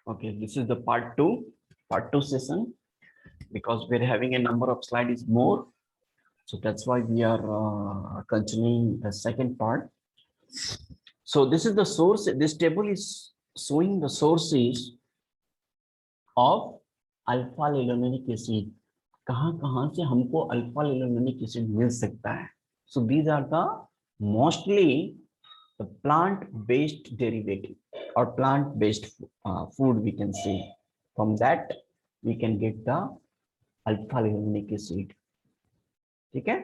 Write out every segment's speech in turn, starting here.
Okay, this is the part two session, because we're having a number of slides more. So that's why we are continuing the second part. So this is the source. This table is showing the sources of alpha linolenic acid. कहाँ से हमको alpha linolenic acid मिल सकता है? So these are the mostly the plant-based derivative or plant-based food, we can say. From that we can get the alpha linolenic acid. ठीक है?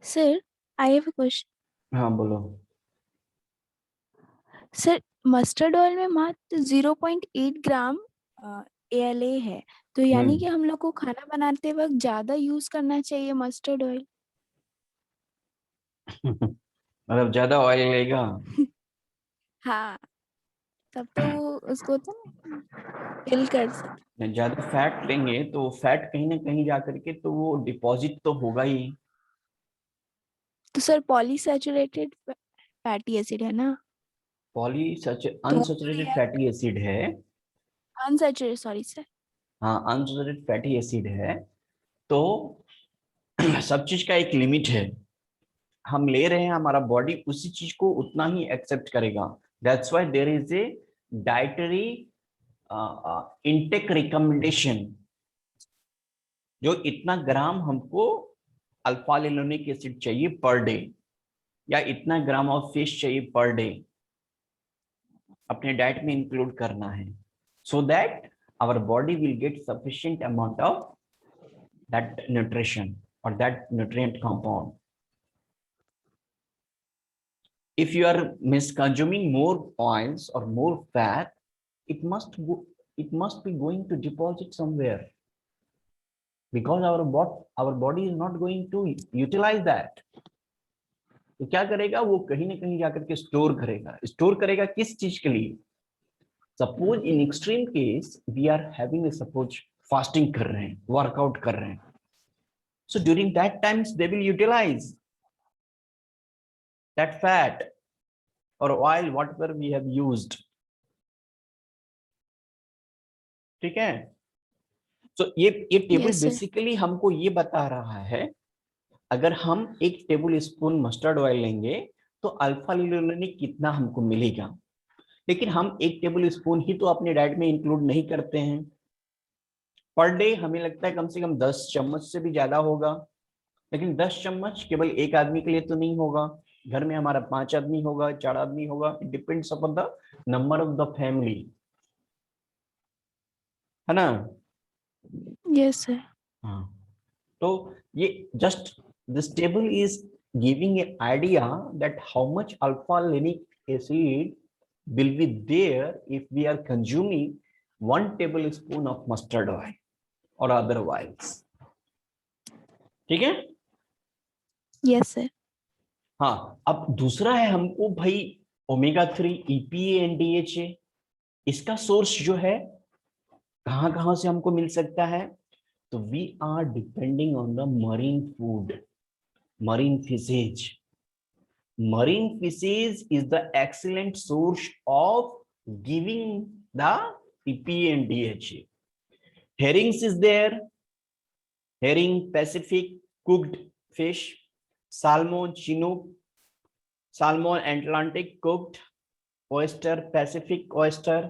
Sir, I have a question. हाँ बोलो. Sir mustard oil में मात्र 0.8 ग्राम ALA है, तो यानी कि हम लोग को खाना बनाते वक्त ज्यादा यूज करना चाहिए मस्टर्ड ऑयल. मतलब ज्यादा ऑयल लेगा. हाँ, तब तो वो उसको तो किल कर सकते. ज्यादा फैट लेंगे तो फैट कहीं ना कहीं जाकर के तो वो डिपॉजिट तो होगा ही. तो सर पॉलीसैचुरेटेड फैटी एसिड है ना, तो अनसैचुरेटेड फैटी एसिड है. Unsaturated, sorry sir. हाँ, अनसैचुरेटेड फैटी एसिड है. तो सब चीज का एक लिमिट है. हम ले रहे हैं, हमारा बॉडी उसी चीज को उतना ही एक्सेप्ट करेगा. That's why there is a dietary intake recommendation. जो इतना ग्राम हमको अल्फा लिनोलेनिक एसिड चाहिए पर डे, या इतना ग्राम ऑफ फिश चाहिए पर डे, अपने डाइट में इंक्लूड करना है, so that our body will get sufficient amount of that nutrition और that nutrient compound. If you are consuming more oils or more fat, it must be going to deposit somewhere, because our body is not going to utilize that. तो क्या करेगा वो? कहीं ना कहीं जाकर के स्टोर करेगा किस चीज के लिए? Suppose in extreme case we are having, suppose fasting कर रहे हैं, वर्कआउट कर रहे हैं, so during that times they will utilise that fat or oil whatever we have used. ठीक है? तो ये टेबल Yes, sir. बेसिकली हमको ये बता रहा है, अगर हम 1 टेबल स्पून मस्टर्ड ऑयल लेंगे तो अल्फा लिनोलेनिक कितना हमको मिलेगा. लेकिन हम 1 टेबल स्पून ही तो अपने डाइट में इंक्लूड नहीं करते हैं. पर डे हमें लगता है कम से कम 10 चम्मच से भी ज्यादा होगा. लेकिन 10 चम्मच केवल एक आदमी के लिए तो नहीं होगा. घर में हमारा 5 आदमी होगा, 4 आदमी होगा. It depends upon the number of the family, है ना? Yes, sir. हाँ. तो ये just this table is giving a idea that how much alpha linolenic acid will be there if we are consuming 1 tablespoon of mustard oil or other oils. ठीक है? Yes, sir. हाँ. अब दूसरा है हमको भाई ओमेगा 3 EPA एंड DHA. इसका source जो है कहाँ से हमको मिल सकता है? तो we are depending on the marine food, marine fishes. Marine fishes is the excellent source of giving the EPA and DHA. Herrings is there. Herring, Pacific, cooked fish. Salmon, Chinook. Salmon, Atlantic, cooked. Oyster, Pacific oyster,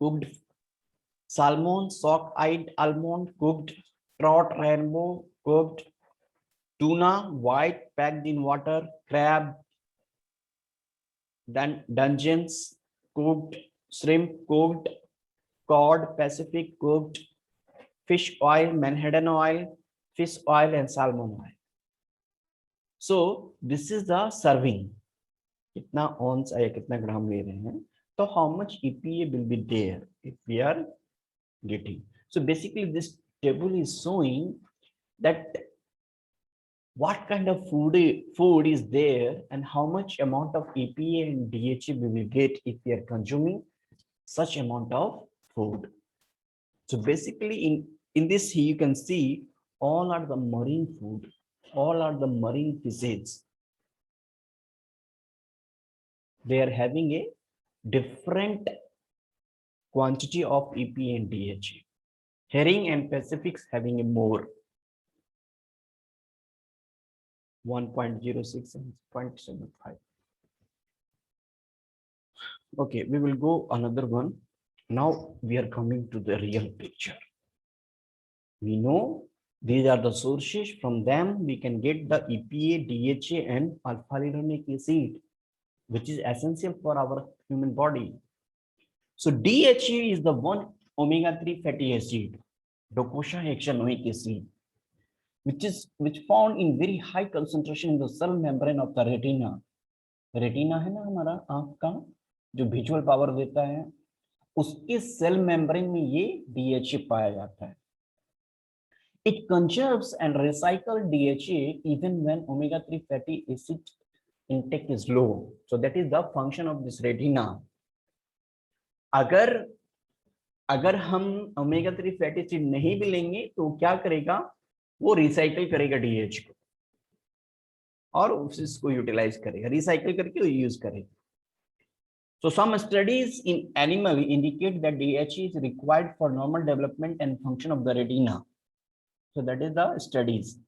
cooked. Salmon, sock-eyed almond, cooked. Trout, rainbow, cooked. Tuna, white, packed in water. Crab, then dungeons, cooked. Shrimp, cooked. Cod, Pacific, cooked. Fish oil, Manhattan oil, fish oil, and salmon oil. So this is the serving. कितना ounce या कितना ग्राम ले रहे हैं, तो how much EPA will be there if we are getting. So basically this table is showing that what kind of food is there and how much amount of EPA and DHA we will get if we are consuming such amount of food. So basically in this you can see all are the marine food, all are the marine fishes. They are having a different quantity of EPA and DHA. Herring and Pacifics having a more 1.06 and 0.75. Okay, we will go another one. Now we are coming to the real picture. We know these are the sources. From them we can get the EPA, DHA and alpha-linolenic acid, which is essential for our human body. So DHA is the one omega-3 fatty acid, docosahexaenoic acid, which found in very high concentration in the cell membrane of the retina. Retina है ना हमारा आंख का जो visual power देता है, उसके cell membrane में ये DHA पाया जाता है. It conserves and recycles DHA even when omega-3 fatty acid intake is low. So that is the function of this retina. अगर हम omega-3 fatty acid नहीं भी लेंगे तो क्या करेगा, वो रिसाइकल करेगा DHA को और उसको यूटिलाइज करेगा, रिसाइकल करके यूज करेगा. So some studies in animal indicate that DHA is required for normal development and function of the retina. So that is the studies.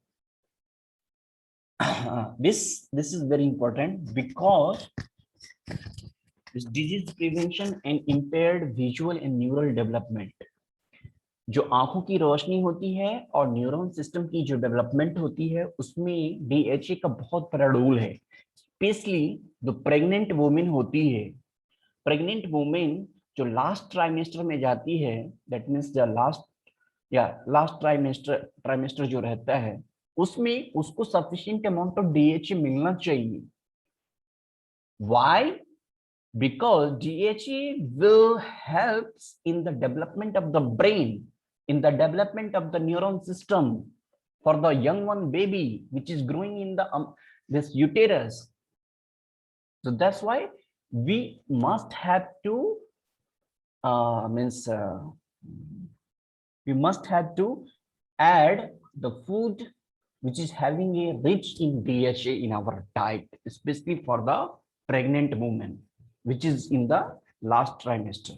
This is very important because this disease prevention and impaired visual and neural development. जो आंखों की रोशनी होती है और neuron system की जो development होती है उसमें DHA का बहुत बड़ा रोल है. स्पेशली जो प्रेग्नेंट वुमेन होती है, प्रेग्नेंट वुमेन जो लास्ट ट्राइमेस्टर में जाती है, that means the last trimester जो रहता है उसमें उसको सफिशिएंट अमाउंट ऑफ DHA मिलना चाहिए. Why? Because DHA will help in the development of the brain, in the development of the neuron system for the young one baby which is growing in the this uterus. So that's why we must have to we must have to add the food which is having a rich in DHA in our diet, especially for the pregnant woman which is in the last trimester.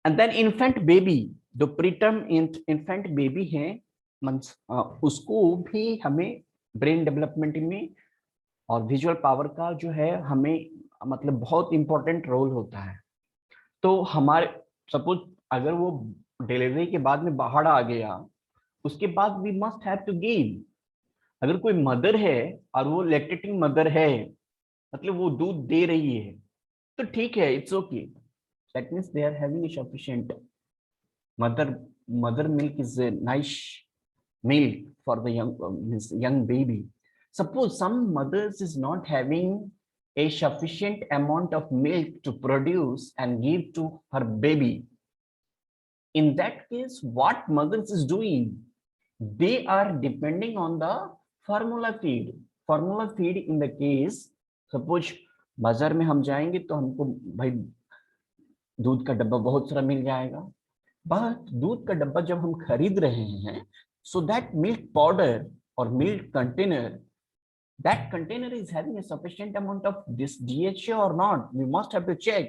And then infant baby, जो preterm infant baby है, उसको भी हमें brain development में और visual power का जो है हमें मतलब बहुत इंपॉर्टेंट रोल होता है. तो हमारे सपोज अगर वो डिलीवरी के बाद में बाहर आ गया, उसके बाद we must have to give. अगर कोई मदर है और वो लैक्टेटिंग मदर है, मतलब वो दूध दे रही है, तो ठीक है, it's okay. That means they are having sufficient mother milk is a nice milk for the young baby. Suppose some mothers is not having a sufficient amount of milk to produce and give to her baby. In that case, what mothers is doing? They are depending on the formula feed. Formula feed in the case, suppose बाजार में हम जाएंगे तो हमको भाई दूध का डब्बा बहुत सारा मिल जाएगा, बट दूध का डब्बा जब हम खरीद रहे हैं, सो दैट मिल्क पाउडर और milk container, that container is having a sufficient amount of this DHA or not, we must have to check.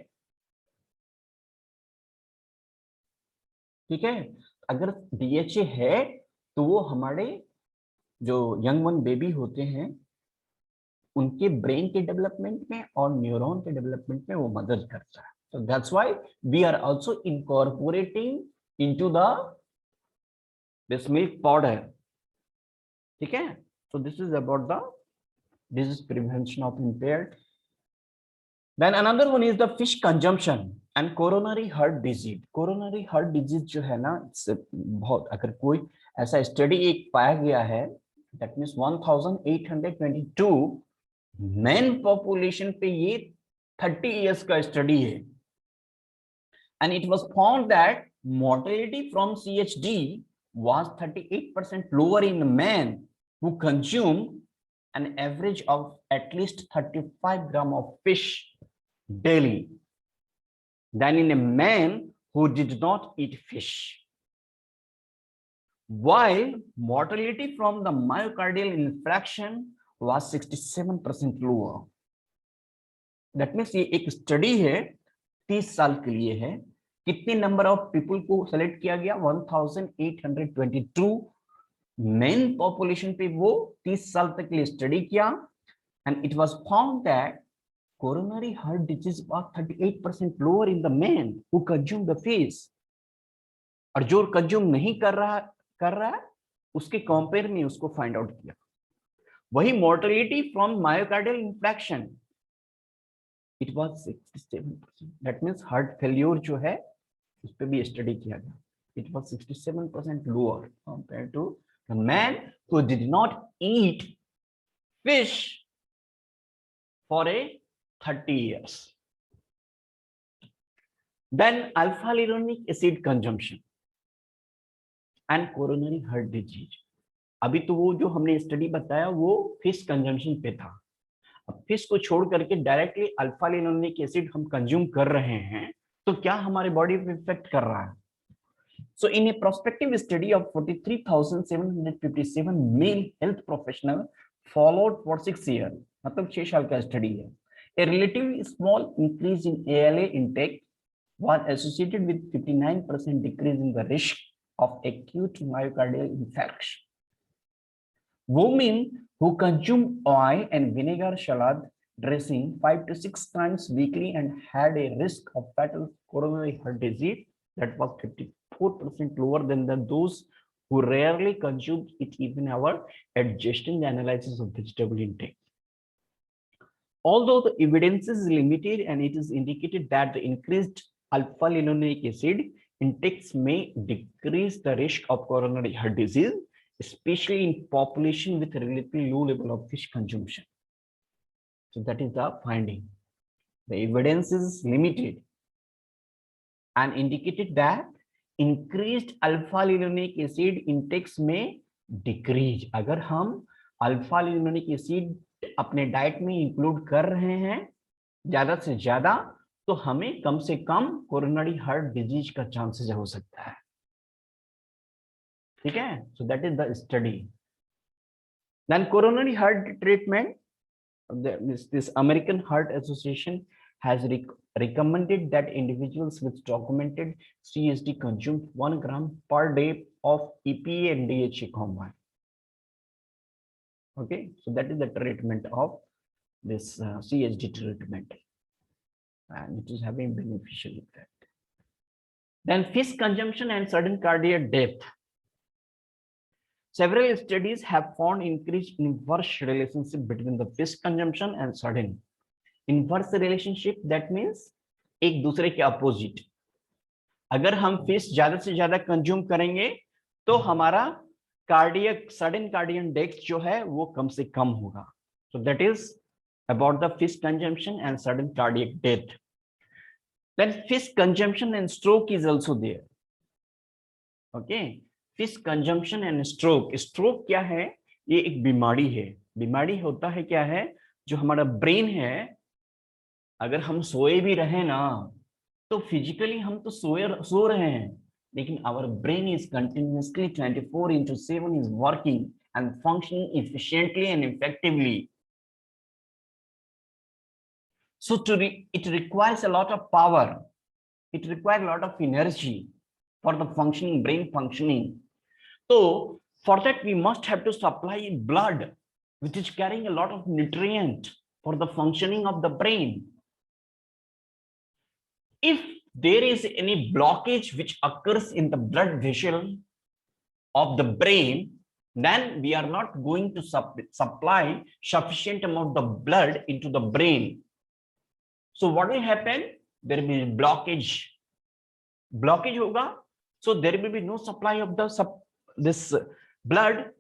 ठीक है, अगर DHA है तो वो हमारे जो यंग वन बेबी होते हैं उनके ब्रेन के डेवलपमेंट में और न्यूरॉन के डेवलपमेंट में वो मदद करता है. So that's why we are also incorporating into this milk powder. ठीक है, so this is about the disease prevention of impaired. Then another one is the fish consumption and coronary heart disease. Coronary heart disease जो है ना, बहुत अगर कोई ऐसा study एक पाया गया है, that means 1822 मैन पॉपुलेशन पे ये 30 इयर्स का स्टडी है, and it was found that mortality from CHD was 38% lower in men who consumed an average of at least 35 grams of fish daily than in a man who did not eat fish. While mortality from the myocardial infarction was 67% lower. That means ये एक study है 30 साल के लिए है। कितने number of people को select किया गया? 1822 मेन पॉपुलेशन पे वो 30 साल तक के लिए स्टडी किया, and it was found that coronary heart disease was 38% lower in the men who consume the fish, और जो कंज्यूम नहीं कर रहा है उसके कंपेयर में उसको फाइंड आउट किया। वही mortality from myocardial infarction, it was 67%, that means heart failure जो है उस पे भी स्टडी किया गया, it was 67% lower compare to the man who did not eat fish for a 30 years. Then alpha linolenic acid consumption and coronary heart disease. अभी तो वो जो हमने स्टडी बताया वो फिश कंजम्पशन पे था। अब फिश को छोड़ करके डायरेक्टली अल्फा लिनोलेनिक एसिड हम कंज्यूम कर रहे हैं, तो क्या हमारे बॉडी पे इफेक्ट कर रहा है? So in a prospective study of 43,757 male health professional followed for 6 years, मतलब 6 साल का स्टडी है, a relatively small increase in ALA intake was associated with 59% decrease in the risk of acute myocardial infarction. Women who consume oil and vinegar salad dressing 5 to 6 times weekly and had a risk of fatal coronary heart disease that was 54% lower than those who rarely consumed it even our adjusting the analysis of vegetable intake. Although the evidence is limited and it is indicated that the increased alpha linolenic acid intakes may decrease the risk of coronary heart disease, especially in population with relatively low level of fish consumption. So that is the finding. The evidence is limited and indicated that increased alpha linolenic acid intakes may decrease. अगर हम alpha linolenic acid अपने diet में include कर रहे हैं ज्यादा से ज्यादा, तो हमें कम से कम कोरोनरी हार्ट डिजीज का चांसेस हो सकता है। ठीक है, so that is the study. Then coronary heart treatment, this American Heart Association has recommended that individuals with documented CSD consume 1 gram per day of EPA and DHA combined. Okay, so that is the treatment of this CSD treatment, and it is having beneficial effect. Then fish consumption and sudden cardiac death. Several studies have found increased inverse relationship between the fish consumption and sudden. Inverse relationship, that means एक दूसरे के opposite. अगर हम fish ज्यादा से ज्यादा consume करेंगे तो हमारा कार्डियक सडन कार्डियक डेथ जो है वो कम से कम होगा। So that is about the fish consumption and sudden cardiac death. Then fish consumption and stroke is also there. Okay. Fish consumption and stroke. Stroke क्या है? ये एक बीमारी है। बीमारी होता है क्या है? जो हमारा ब्रेन है, अगर हम सोए भी रहे ना तो फिजिकली हम तो सो रहे हैं, लेकिन our brain is continuously 24/7 is working and functioning efficiently and effectively. So it requires a lot of power, it requires a lot of energy for the functioning brain functioning. So for that we must have to supply blood, which is carrying a lot of nutrient for the functioning of the brain. If there is any blockage which occurs in the blood vessel of the brain, then we are not going to supply sufficient amount of blood into the brain. So what will happen? There will be blockage hoga, so there will be no supply of this blood.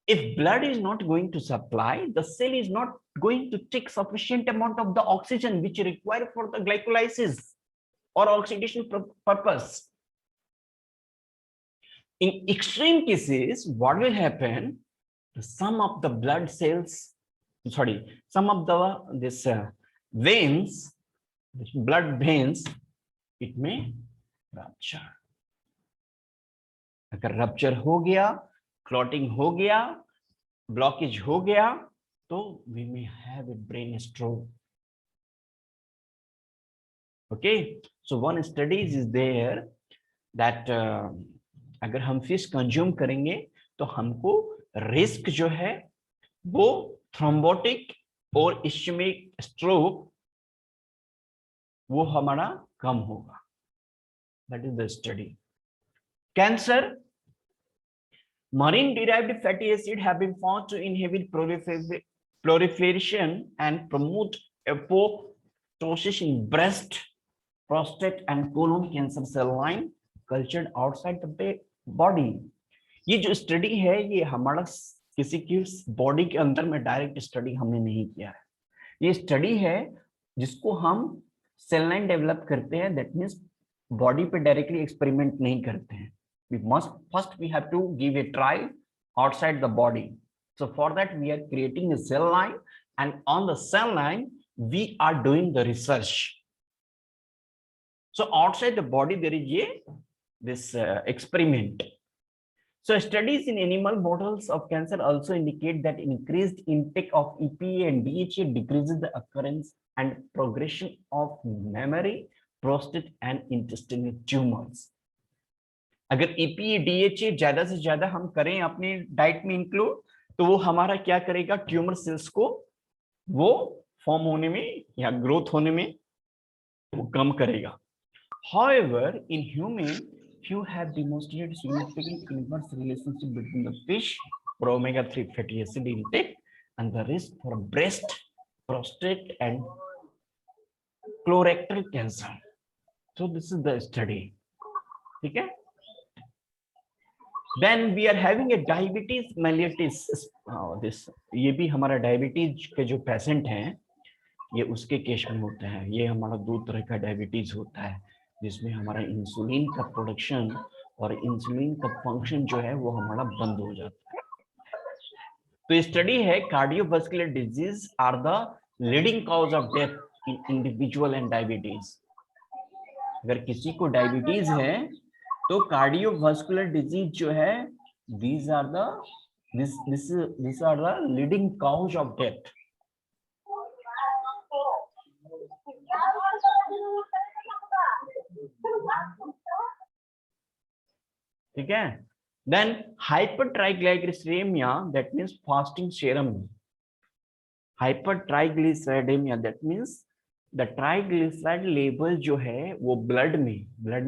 If blood is not going to supply, the cell is not going to take sufficient amount of the oxygen which is required for the glycolysis or oxidation purpose. In extreme cases, what will happen? Some of the blood cells, some of the veins, blood veins, it may rupture. अगर rupture हो गया, clotting हो गया, blockage हो गया, तो we may have a brain stroke. Okay, so one studies is there that अगर हम फिश कंज्यूम करेंगे तो हमको रिस्क जो है वो थ्रोम्बोटिक और इस्केमिक स्ट्रोक वो हमारा कम होगा. That is the study. Cancer. Marine derived fatty acid have been found to inhibit proliferation and promote apoptosis in breast, prostate and colon cancer cell line cultured outside the body. ये जो study है ये हमारा किसी की body के अंदर में डायरेक्ट स्टडी हमने नहीं किया है. ये स्टडी है जिसको हम सेल लाइन डेवलप करते हैं. दैट मीन्स बॉडी पे डायरेक्टली एक्सपेरिमेंट नहीं करते हैं. we have to give a trial outside the body. So for that we are creating a cell line, and on the cell line we are doing the research. So outside the body there is this experiment. So studies in animal models of cancer also indicate that increased intake of EPA and DHA decreases the occurrence and progression of memory, prostate and intestinal tumors. अगर EPA DHA ज्यादा से ज्यादा हम करें अपने diet में include, तो वो हमारा क्या करेगा, ट्यूमर सेल्स को वो फॉर्म होने में या ग्रोथ होने में वो कम करेगा. However, in human, few have demonstrated significant inverse relationship between the fish or omega-3 fatty acid intake and the risk for breast, prostate and colorectal cancer. So this is the study. ठीक है. Then we are having a diabetes mellitus. This ये भी हमारा diabetes के जो patient हैं ये उसके केस में होता है. ये हमारा दो तरह का डायबिटीज होता है जिसमें हमारा इंसुलिन का प्रोडक्शन और इंसुलिन का फंक्शन जो है वो हमारा बंद हो जाता है. तो स्टडी है cardiovascular disease are the leading cause of death in individual and diabetes. अगर किसी को डायबिटीज है तो कार्डियोवास्कुलर डिजीज जो है these are the leading cause of death. ठीक है. Then hypertriglyceridemia, that means fasting serum. Hypertriglyceridemia, that means the triglyceride level जो है वो ब्लड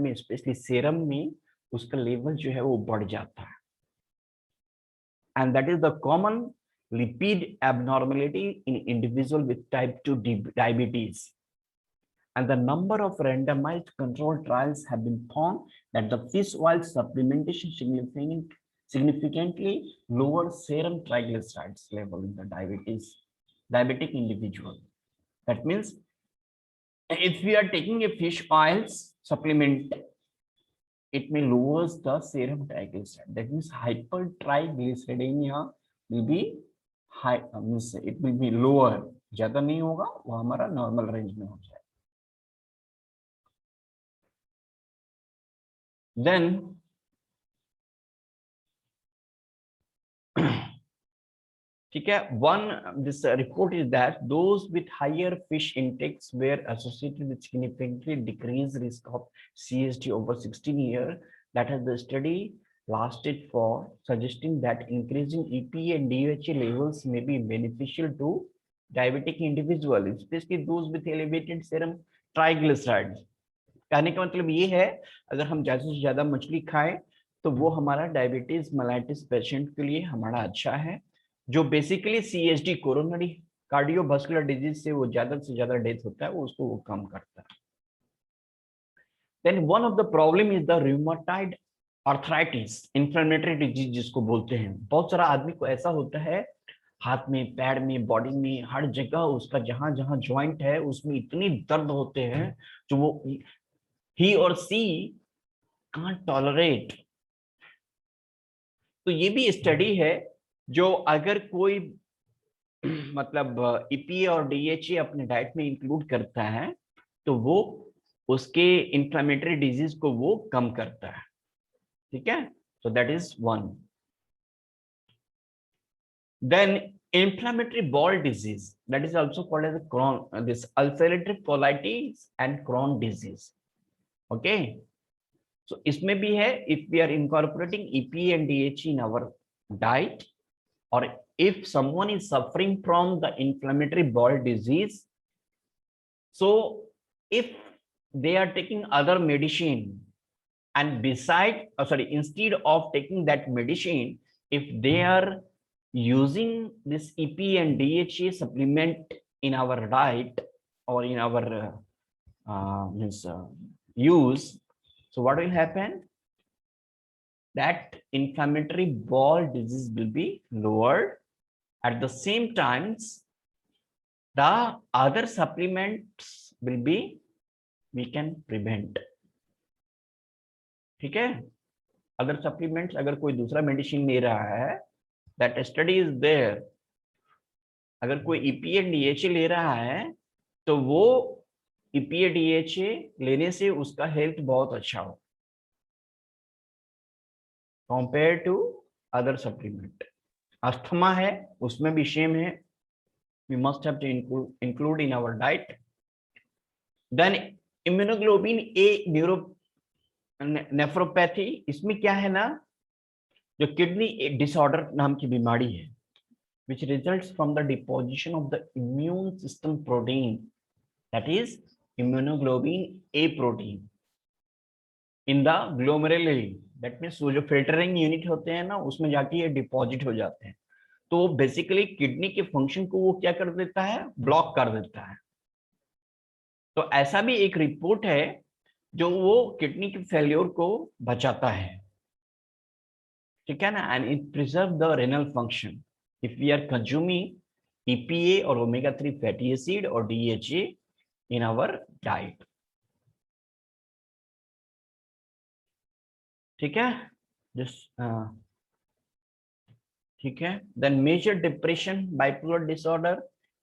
में स्पेशली सेरम में उसका लेवल जो है वो बढ़ जाता है. And that is the common lipid abnormality in individual with type 2 diabetes. And the number of randomized controlled trials have been found that the fish oil supplementation significantly lower serum triglycerides level in the diabetic individual. That means if we are taking a fish oils supplement, it may lowers the serum triglyceride. That means hypertriglyceridemia will be high, means it will be lower. ज्यादा नहीं होगा, वो हमारा normal range में हो जाए. Then ठीक है, this report is that those with higher fish intakes were associated with significantly decreased risk of CST over 16 years. That has the study lasted for, suggesting that increasing EPA and DHA levels may be beneficial to diabetic individuals, especially those with elevated serum triglycerides. कहने का मतलब ये है अगर हम ज्यादा से ज्यादा मछली खाएं तो वो हमारा डायबिटीज मेलाइटिस पेशेंट के लिए हमारा अच्छा है. जो basically CSD coronary cardiovascular disease से वो ज्यादा से ज्यादा डेथ होता है वो उसको वो कम करता है. Then one of the problem is the rheumatoid arthritis, inflammatory disease जिसको बोलते हैं. बहुत सारा आदमी को ऐसा होता है हाथ में, पैर में, बॉडी में, हर जगह उसका जहां जहां ज्वाइंट है उसमें इतनी दर्द होते हैं जो वो he or she can't tolerate. तो ये भी स्टडी है जो अगर कोई मतलब EPA और DHA अपने डाइट में इंक्लूड करता है तो वो उसके इन्फ्लेमेटरी डिजीज को वो कम करता है. ठीक है. So that is one. Then inflammatory bowel disease, that is also called as Crohn, this ulcerative colitis and Crohn disease. Okay, so इसमें भी है, if we are incorporating EPA and DHA in our diet, or if someone is suffering from the inflammatory bowel disease, so if they are taking other medicine, and beside instead of taking that medicine, if they are using this EPA and DHA supplement in our diet or in our use, so what will happen? That inflammatory bowel disease will be lowered. At the same times, the other supplements will be, we can prevent. ठीक है, other supplements, अगर कोई दूसरा medicine ले रहा है, that study is there, अगर कोई EPA DHA ले रहा है तो वो EPA DHA लेने से उसका हेल्थ बहुत अच्छा हो compare to other supplement. Asthma है, उसमें भी सेम है, we must have to include in our diet. Then immunoglobulin A nephropathy, इसमें क्या है ना, जो किडनी डिसऑर्डर नाम की बीमारी है, which results from the deposition of the immune system protein, that is immunoglobulin A protein in the glomeruli. That means वो जो फिल्टरिंग यूनिट होते हैं ना, उसमें जाके ये डिपॉजिट हो जाते हैं. तो बेसिकली किडनी के फंक्शन को वो क्या कर देता है, ब्लॉक कर देता है. तो ऐसा भी एक रिपोर्ट है जो वो किडनी के फेल्योर को बचाता है. ठीक है ना, and it preserve the renal function if we are consuming EPA or omega-3 fatty acid or DHA in our diet. ठीक है, ठीक है. Then major depression, bipolar disorder,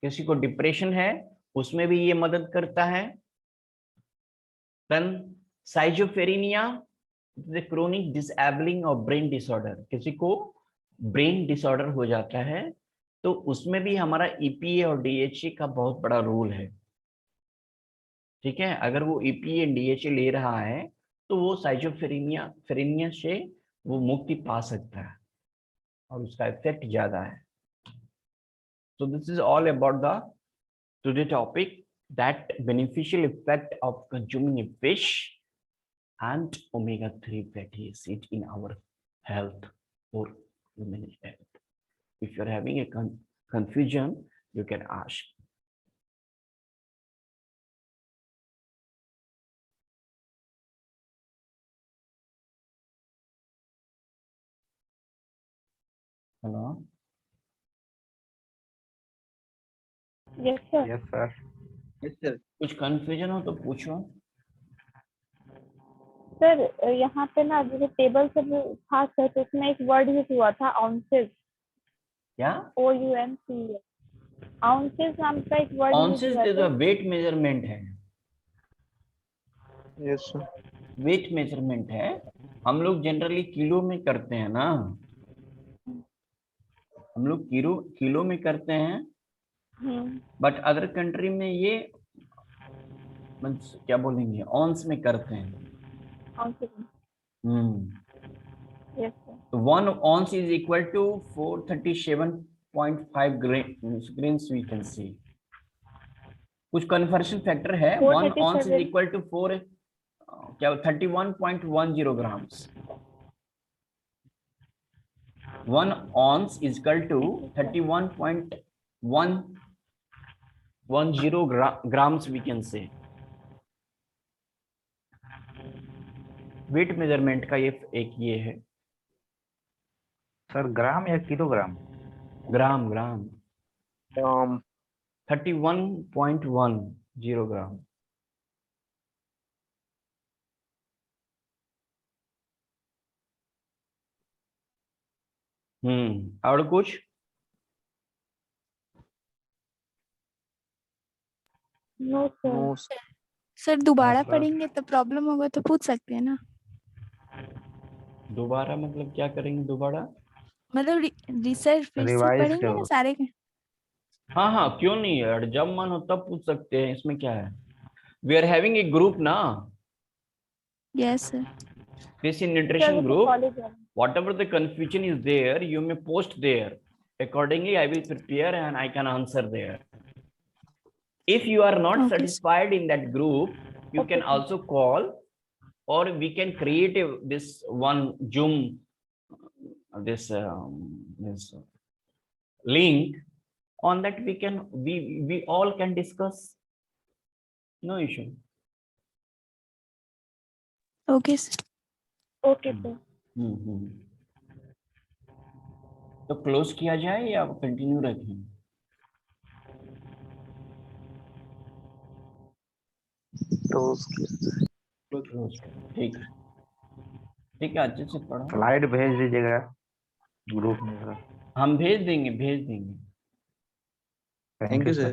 किसी को डिप्रेशन है उसमें भी ये मदद करता है. Then schizophrenia, the chronic disabling of brain disorder, किसी को ब्रेन डिसऑर्डर हो जाता है तो उसमें भी हमारा EPA और DHA का बहुत बड़ा रोल है. ठीक है, अगर वो EPA और DHA ले रहा है तो वो साइजोफ्रेनिया से वो मुक्ति पा सकता है और उसका इफेक्ट ज्यादा है. So this is all about the today topic, that beneficial effect of consuming a fish and omega-3 fatty acid in our health or human health. If you're having a confusion, you can ask. Hello. Yes, sir. Yes, sir. Yes, sir. कुछ confusion हो तो पूछो. Sir यहाँ पे ना जैसे table से था सर, तो उसमें एक वर्ड यूज हुआ था आउंसेस. क्या? OUNCES. आउंसेस नाम का एक वर्ड यूज Ounces हुआ is था. a weight measurement है. Yes, sir. Weight measurement है. हम लोग जनरली किलो में करते हैं ना, हम लोग किलो में करते हैं, बट अदर कंट्री में ये क्या बोलेंगे, ऑन्स में करते हैं. Yes, sir. So 1 ounce is equal to 437.5 grains we can see. कुछ कन्वर्शन फैक्टर है. 1 ounce is equal to 31.10 grams. 1 ounce is equal to 31.10 grams we can say. Weight measurement का ये है. सर ग्राम या किलोग्राम? ग्राम. 31.10 ग्राम. और कुछ? No sir. सर दोबारा हाँ, सर। पढ़ेंगे तो प्रॉब्लम होगा तो पूछ सकते हैं ना. दोबारा मतलब क्या करेंगे दोबारा? मतलब रिसर्च फिर से Revised पढ़ेंगे ना हो। सारे. हाँ हाँ, क्यों नहीं यार, जब मन हो तब पूछ सकते हैं, इसमें क्या है। We are having a group ना, yes sir. this in sir nutrition वो तो group. कॉलेज है। Whatever the confusion is there, you may post there. Accordingly, I will prepare and I can answer there. If you are not okay sir. satisfied in that group, you Okay, can sir. also call, or we can create this one Zoom, this link. On that we all can discuss. No issue. Okay sir. Okay sir. Hmm. तो close किया जाए या continue रखें? Close करें, ठीक है। ठीक है, अच्छे से पढ़ो। स्लाइड भेज दीजिएगा ग्रुप में सर। हम भेज देंगे। Thank you sir.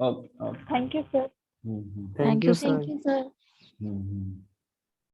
Okay okay. Thank you sir. Hmm. Thank you sir. Thank you sir. Hmm.